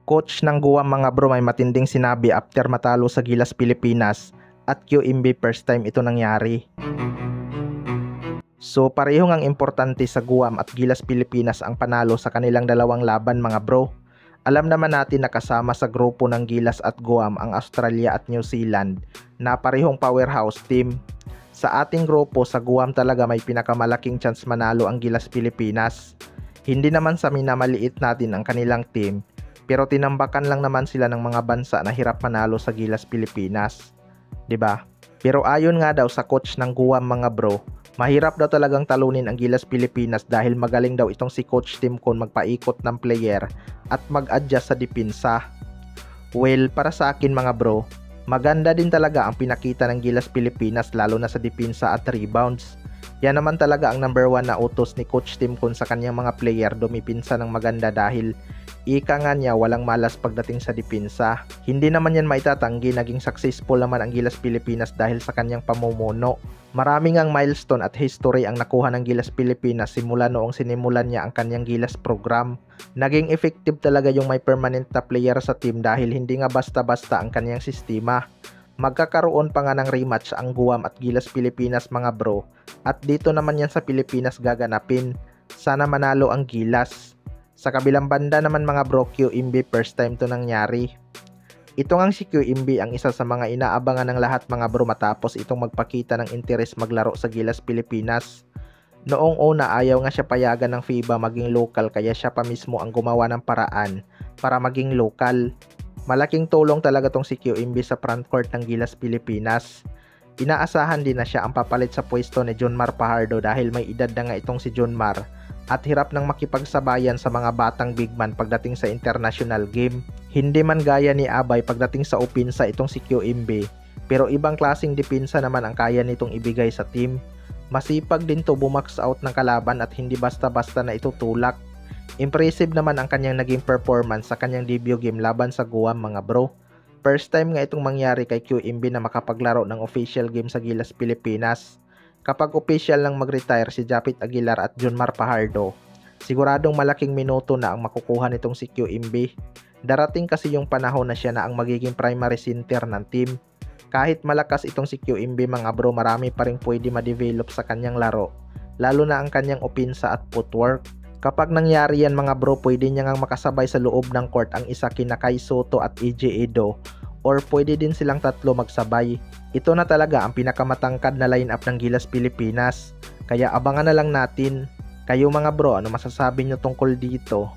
Coach ng Guam mga bro may matinding sinabi after matalo sa Gilas Pilipinas at QMB first time ito nangyari. So pareho ngang importante sa Guam at Gilas Pilipinas ang panalo sa kanilang dalawang laban mga bro. Alam naman natin na kasama sa grupo ng Gilas at Guam ang Australia at New Zealand na parehong powerhouse team. Sa ating grupo sa Guam talaga may pinakamalaking chance manalo ang Gilas Pilipinas. Hindi naman sa minamaliit natin ang kanilang team, pero tinambakan lang naman sila ng mga bansa na hirap manalo sa Gilas Pilipinas. 'Di ba? Pero ayon nga daw sa coach ng Guam mga bro, mahirap daw talagang talunin ang Gilas Pilipinas dahil magaling daw itong si Coach Tim Con magpaikot ng player at mag-adjust sa depensa. Well, para sa akin mga bro, maganda din talaga ang pinakita ng Gilas Pilipinas lalo na sa depensa at rebounds. Yan naman talaga ang number 1 na utos ni Coach Tim Con sa kanyang mga player dumipinsa ng maganda dahil ika nga niya walang malas pagdating sa depensa. Hindi naman yan maitatanggi, naging successful naman ang Gilas Pilipinas dahil sa kanyang pamumuno. Maraming ang milestone at history ang nakuha ng Gilas Pilipinas simula noong sinimulan niya ang kanyang Gilas program. Naging effective talaga yung may permanent na player sa team dahil hindi nga basta-basta ang kanyang sistema. Magkakaroon pa nga ng rematch ang Guam at Gilas Pilipinas mga bro, at dito naman yan sa Pilipinas gaganapin. Sana manalo ang Gilas. Sa kabilang banda naman mga bro, QMB first time to nangyari. Ito ngang si QMB ang isa sa mga inaabangan ng lahat mga bro matapos itong magpakita ng interes maglaro sa Gilas Pilipinas. Noong una ayaw nga siya payagan ng FIBA maging local kaya siya pa mismo ang gumawa ng paraan para maging local. Malaking tulong talaga tong si QMB sa frontcourt ng Gilas Pilipinas. Inaasahan din na siya ang papalit sa pwesto ni Jonmar Fajardo dahil may edad na nga itong si Jonmar at hirap nang makipagsabayan sa mga batang big man pagdating sa international game. Hindi man gaya ni Abay pagdating sa opensa itong si QMB, pero ibang klaseng depensa naman ang kaya nitong ibigay sa team. Masipag din to bumax out ng kalaban at hindi basta-basta na itutulak. Impressive naman ang kanyang naging performance sa kanyang debut game laban sa Guam mga bro. First time nga itong mangyari kay QMB na makapaglaro ng official game sa Gilas Pilipinas. Kapag official lang mag-retire si Japit Aguilar at Jonmar Fajardo, siguradong malaking minuto na ang makukuha nitong si QMB. Darating kasi yung panahon na siya na ang magiging primary center ng team. Kahit malakas itong si QMB mga bro, marami pa rin pwede ma-develop sa kanyang laro, lalo na ang kanyang opensa at footwork. Kapag nangyari yan mga bro, pwede niya ngang makasabay sa loob ng court ang isa kina Kai Soto at AJ Edo, or pwede din silang tatlo magsabay. Ito na talaga ang pinakamatangkad na lineup ng Gilas Pilipinas, kaya abangan na lang natin. Kayo mga bro, ano masasabi nyo tungkol dito?